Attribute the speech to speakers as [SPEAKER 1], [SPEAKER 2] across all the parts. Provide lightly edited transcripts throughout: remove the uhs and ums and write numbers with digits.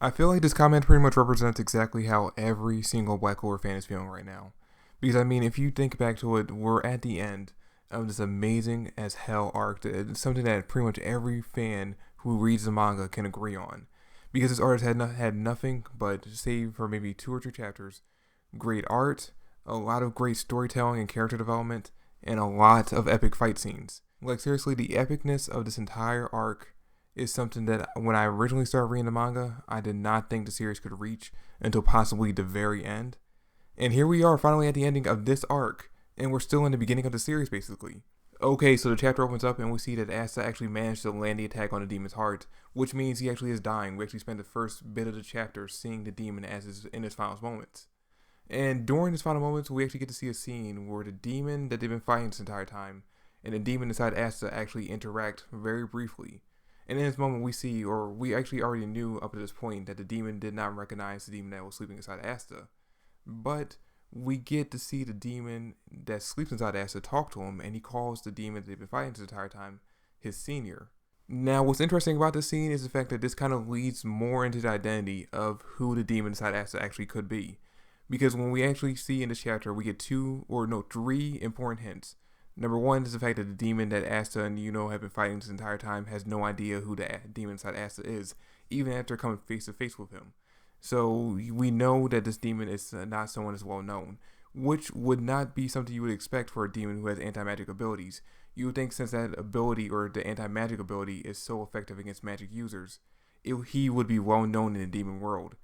[SPEAKER 1] I feel like this comment pretty much represents exactly how every single Black Clover fan is feeling right now. Because I mean, if you think back to it, we're at the end of this amazing as hell arc. It's something that pretty much every fan who reads the manga can agree on. Because this artist had nothing but, save for maybe 2 or 3 chapters, great art, a lot of great storytelling and character development, and a lot of epic fight scenes. Like seriously, the epicness of this entire arc is something that when I originally started reading the manga, I did not think the series could reach until possibly the very end. And here we are finally at the ending of this arc, and we're still in the beginning of the series basically. Okay, so the chapter opens up and we see that Asta actually managed to land the attack on the demon's heart, which means he actually is dying. We actually spend the first bit of the chapter seeing the demon as is in his final moments. And during his final moments, we actually get to see a scene where the demon that they've been fighting this entire time and the demon inside Asta actually interact very briefly. And in this moment, we see, or we actually already knew up to this point, that the demon did not recognize the demon that was sleeping inside Asta. But we get to see the demon that sleeps inside Asta talk to him, and he calls the demon that they've been fighting this entire time his senior. Now, what's interesting about this scene is the fact that this kind of leads more into the identity of who the demon inside Asta actually could be. Because when we actually see in this chapter, we get 3 important hints. Number one is the fact that the demon that Asta and have been fighting this entire time has no idea who the demon inside Asta is, even after coming face to face with him. So we know that this demon is not someone as well known, which would not be something you would expect for a demon who has anti-magic abilities. You would think since that ability or the anti-magic ability is so effective against magic users, he would be well known in the demon world.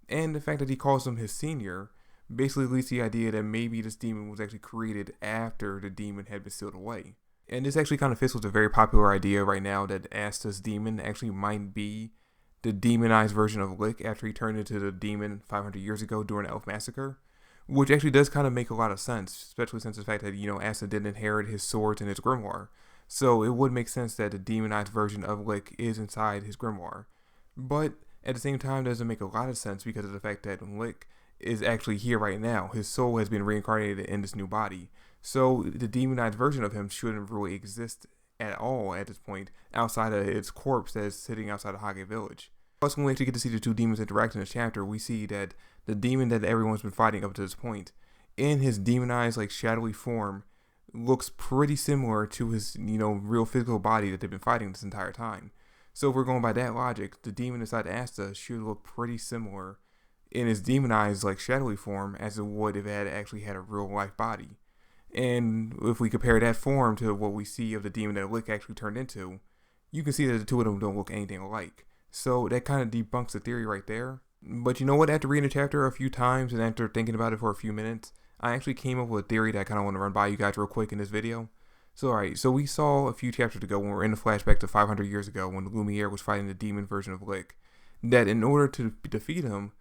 [SPEAKER 1] And the fact that he calls him his senior basically leads to the idea that maybe this demon was actually created after the demon had been sealed away. And this actually kind of fits with a very popular idea right now that Asta's demon actually might be the demonized version of Lick after he turned into the demon 500 years ago during the Elf Massacre. Which actually does kind of make a lot of sense, especially since the fact that, Asta didn't inherit his swords and his grimoire. So it would make sense that the demonized version of Lick is inside his grimoire. But at the same time, it doesn't make a lot of sense because of the fact that Lick is actually here right now. His soul has been reincarnated in this new body. So the demonized version of him shouldn't really exist at all at this point outside of its corpse that is sitting outside of Hage Village. Plus, when we actually get to see the two demons interact in this chapter, we see that the demon that everyone's been fighting up to this point, in his demonized, shadowy form, looks pretty similar to his, real physical body that they've been fighting this entire time. So if we're going by that logic, the demon inside Asta should look pretty similar in his demonized, shadowy form as it would if it had actually had a real life body. And if we compare that form to what we see of the demon that Lick actually turned into, you can see that the two of them don't look anything alike. So that kind of debunks the theory right there. But you know what? After reading the chapter a few times and after thinking about it for a few minutes, I actually came up with a theory that I kind of want to run by you guys real quick in this video. So alright, so we saw a few chapters ago when we were in the flashback to 500 years ago when Lumiere was fighting the demon version of Lick, that in order to defeat him,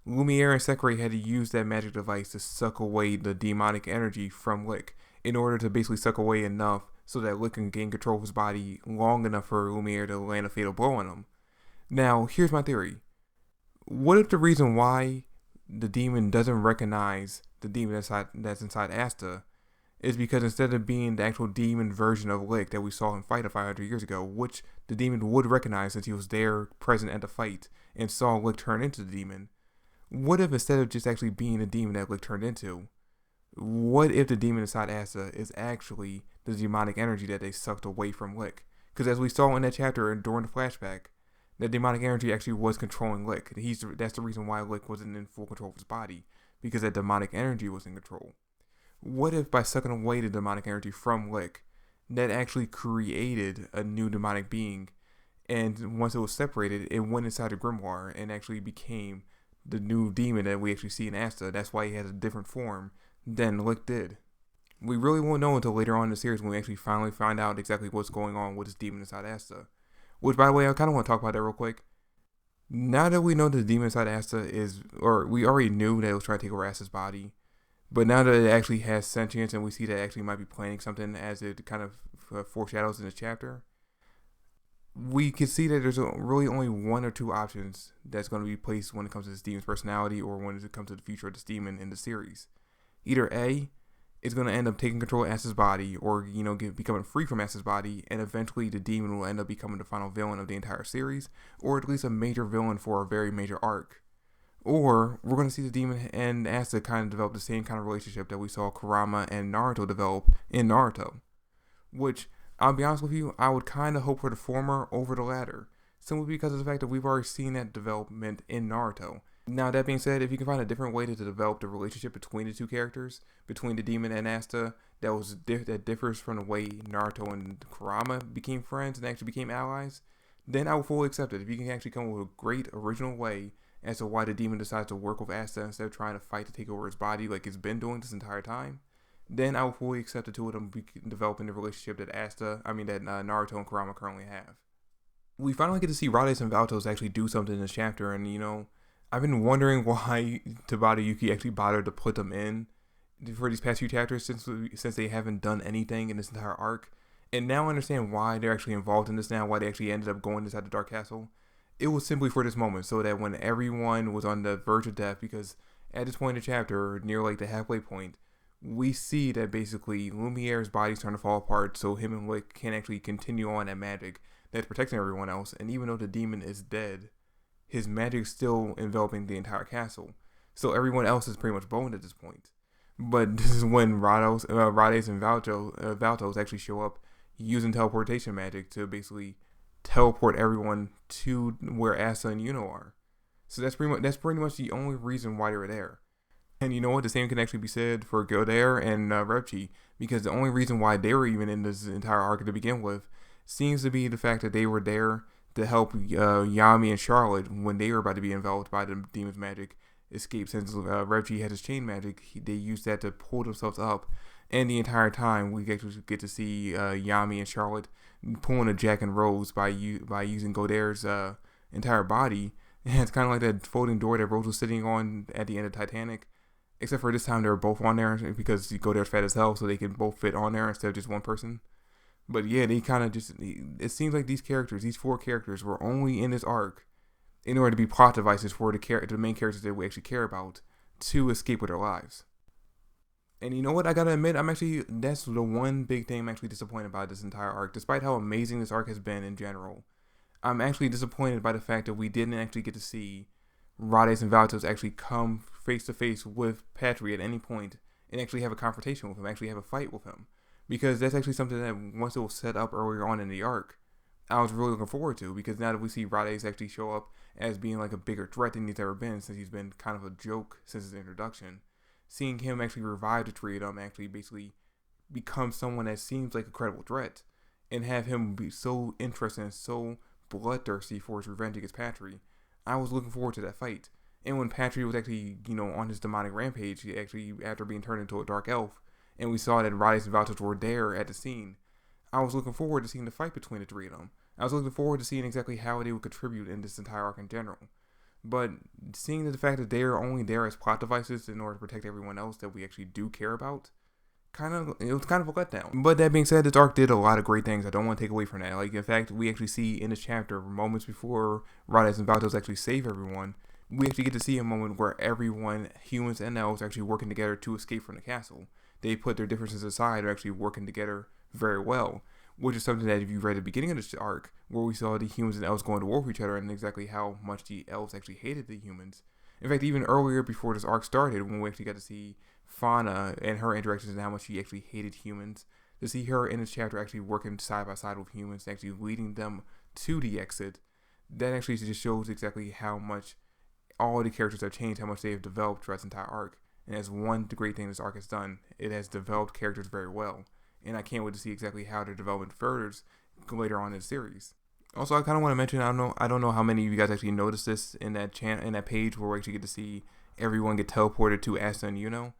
[SPEAKER 1] Lumiere and Sekirei had to use that magic device to suck away the demonic energy from Lick in order to basically suck away enough so that Lick can gain control of his body long enough for Lumiere to land a fatal blow on him. Now, here's my theory. What if the reason why the demon doesn't recognize the demon that's inside Asta is because instead of being the actual demon version of Lick that we saw him fight 500 years ago, which the demon would recognize since he was there present at the fight and saw Lick turn into the demon, what if instead of just actually being the demon that Lick turned into, what if the demon inside Asta is actually the demonic energy that they sucked away from Lick? Because as we saw in that chapter and during the flashback, that demonic energy actually was controlling Lick. That's the reason why Lick wasn't in full control of his body, because that demonic energy was in control. What if by sucking away the demonic energy from Lick, that actually created a new demonic being, and once it was separated, it went inside the grimoire and actually became the new demon that we actually see in Asta. That's why he has a different form than Lick did. We really won't know until later on in the series when we actually finally find out exactly what's going on with this demon inside Asta. Which, by the way, I kind of want to talk about that real quick. Now that we know that the demon inside Asta we already knew that it was trying to take over Asta's body, but now that it actually has sentience and we see that it actually might be planning something as it kind of foreshadows in this chapter, we can see that there's really only 1 or 2 options that's going to be placed when it comes to this demon's personality or when it comes to the future of this demon in the series. Either A, is going to end up taking control of Asta's body, or becoming free from Asta's body, and eventually the demon will end up becoming the final villain of the entire series, or at least a major villain for a very major arc. Or we're going to see the demon and Asta kind of develop the same kind of relationship that we saw Kurama and Naruto develop in Naruto. Which, I'll be honest with you, I would kind of hope for the former over the latter, simply because of the fact that we've already seen that development in Naruto. Now, that being said, if you can find a different way to develop the relationship between the two characters, between the demon and Asta, that differs from the way Naruto and Kurama became friends and actually became allies, then I will fully accept it. If you can actually come up with a great original way as to why the demon decides to work with Asta instead of trying to fight to take over his body like it's been doing this entire time, then I will fully accept the two of them developing the relationship that Naruto and Kurama currently have. We finally get to see Rades and Valtos actually do something in this chapter, and I've been wondering why Tabata Yuki actually bothered to put them in for these past few chapters since they haven't done anything in this entire arc. And now I understand why they're actually involved in this now, why they actually ended up going inside the Dark Castle. It was simply for this moment, so that when everyone was on the verge of death, because at this point in the chapter, near like the halfway point, we see that basically Lumiere's body's starting to fall apart, so him and Lick can actually continue on that magic that's protecting everyone else. And even though the demon is dead, his magic is still enveloping the entire castle. So everyone else is pretty much boned at this point. But this is when Rades and Valtos actually show up using teleportation magic to basically teleport everyone to where Asta and Yuno are. So that's pretty much the only reason why they're there. And you know what? The same can actually be said for Godair and Repchi, because the only reason why they were even in this entire arc to begin with seems to be the fact that they were there to help Yami and Charlotte when they were about to be enveloped by the demon's magic escape. Since Repchi had his chain magic, they used that to pull themselves up. And the entire time, we get to see Yami and Charlotte pulling a Jack and Rose by using Godair's entire body. And it's kind of like that folding door that Rose was sitting on at the end of Titanic. Except for this time, they were both on there because Godair's fat as hell, so they can both fit on there instead of just one person. But yeah, they kind of it seems like these four characters, were only in this arc in order to be plot devices for the main characters that we actually care about to escape with their lives. And you know what? I gotta admit, that's the one big thing I'm actually disappointed by this entire arc. Despite how amazing this arc has been in general, I'm actually disappointed by the fact that we didn't actually get to see Rades and Valtos actually come face to face with Patry at any point and actually have a confrontation with him, actually have a fight with him. Because that's actually something that once it was set up earlier on in the arc, I was really looking forward to. Because now that we see Rades actually show up as being like a bigger threat than he's ever been, since he's been kind of a joke since his introduction, seeing him actually revive the three of them, actually basically become someone that seems like a credible threat, and have him be so interested and so bloodthirsty for his revenge against Patry, I was looking forward to that fight. And when Patry was actually, on his demonic rampage, he actually, after being turned into a dark elf, and we saw that Rades and Valtos were there at the scene, I was looking forward to seeing the fight between the three of them. I was looking forward to seeing exactly how they would contribute in this entire arc in general. But seeing the fact that they are only there as plot devices in order to protect everyone else that we actually do care about, it was kind of a letdown. But that being said, this arc did a lot of great things. I don't want to take away from that. Like, in fact, we actually see in this chapter, moments before Rades and Valtos actually save everyone, we actually get to see a moment where everyone, humans and elves, are actually working together to escape from the castle. They put their differences aside, are actually working together very well, which is something that if you read the beginning of this arc, where we saw the humans and elves going to war with each other and exactly how much the elves actually hated the humans. In fact, even earlier before this arc started, when we actually got to see Fauna and her interactions and how much she actually hated humans, to see her in this chapter actually working side by side with humans, actually leading them to the exit, that actually just shows exactly how much all the characters have changed, how much they have developed throughout this entire arc. And that's one great thing this arc has done. It has developed characters very well. And I can't wait to see exactly how their development furthers later on in the series. Also, I kind of want to mention, I don't know how many of you guys actually noticed this in that page where we actually get to see everyone get teleported to Asta and Yuno.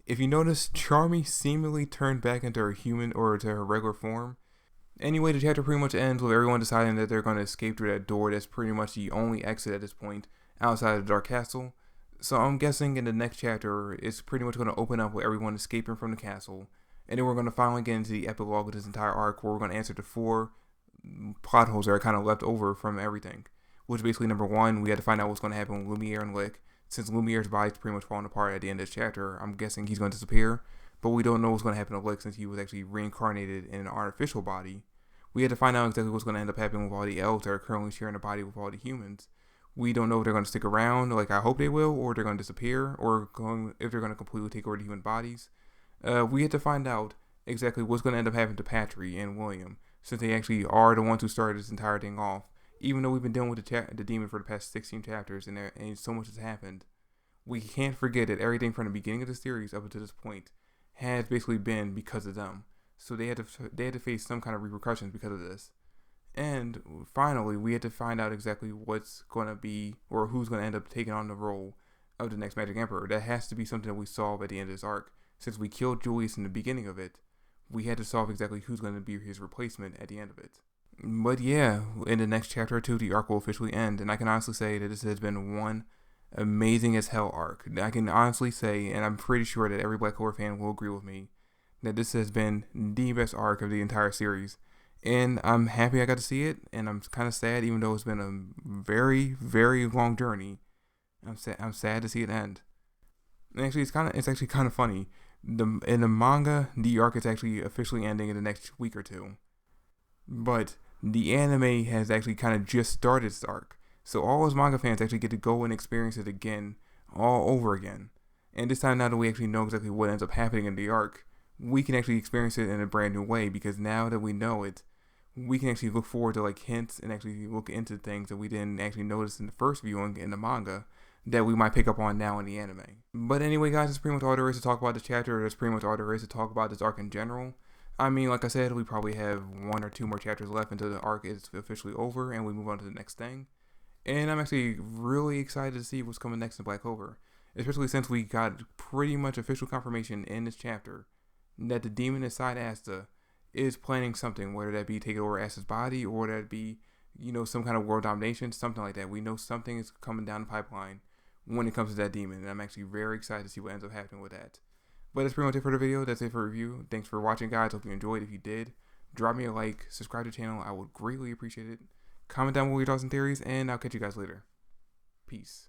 [SPEAKER 1] If you notice, Charmy seemingly turned back into her human or to her regular form. Anyway, the chapter pretty much ends with everyone deciding that they're going to escape through that door that's pretty much the only exit at this point outside of the Dark Castle. So I'm guessing in the next chapter, it's pretty much going to open up with everyone escaping from the castle. And then we're going to finally get into the epilogue of this entire arc, where we're going to answer the 4 plot holes that are kind of left over from everything. Which basically, number 1, we had to find out what's going to happen with Lumiere and Lick. Since Lumiere's body's pretty much falling apart at the end of this chapter, I'm guessing he's going to disappear. but we don't know what's going to happen to Blake since he was actually reincarnated in an artificial body. We had to find out exactly what's going to end up happening with all the elves that are currently sharing a body with all the humans. We don't know if they're going to stick around, like I hope they will, or they're going to disappear, or if they're going to completely take over the human bodies. We had to find out exactly what's going to end up happening to Patry and William, since they actually are the ones who started this entire thing off. Even though we've been dealing with the demon for the past 16 chapters and so much has happened, we can't forget that everything from the beginning of the series up until this point has basically been because of them. So they had to face some kind of repercussions because of this. And finally, we had to find out exactly what's going to be, or who's going to end up taking on the role of the next Magic Emperor. That has to be something that we solve at the end of this arc. Since we killed Julius in the beginning of it, we had to solve exactly who's going to be his replacement at the end of it. But yeah, in the next chapter or two, the arc will officially end. And I can honestly say that this has been one amazing as hell arc. I can honestly say, and I'm pretty sure that every Black Clover fan will agree with me, that this has been the best arc of the entire series. And I'm happy I got to see it, and I'm kind of sad, even though it's been a very, very long journey. I'm sad to see it end. And actually, it's actually kind of funny. In the manga, the arc is actually officially ending in the next week or two, but the anime has actually kind of just started its arc. So all us manga fans actually get to go and experience it again, all over again. And this time, now that we actually know exactly what ends up happening in the arc, we can actually experience it in a brand new way, because now that we know it, we can actually look forward to like hints and actually look into things that we didn't actually notice in the first viewing in the manga that we might pick up on now in the anime. But anyway, guys, that's pretty much all there is to talk about this chapter. That's pretty much all there is to talk about this arc in general. I mean, like I said, we probably have 1 or 2 more chapters left until the arc is officially over and we move on to the next thing. And I'm actually really excited to see what's coming next in Black Clover, especially since we got pretty much official confirmation in this chapter that the demon inside Asta is planning something, whether that be taking over Asta's body or that be, some kind of world domination, something like that. We know something is coming down the pipeline when it comes to that demon, and I'm actually very excited to see what ends up happening with that. But that's pretty much it for the video. That's it for the review. Thanks for watching, guys. Hope you enjoyed. If you did, drop me a like, subscribe to the channel. I would greatly appreciate it. Comment down below your thoughts and theories, and I'll catch you guys later. Peace.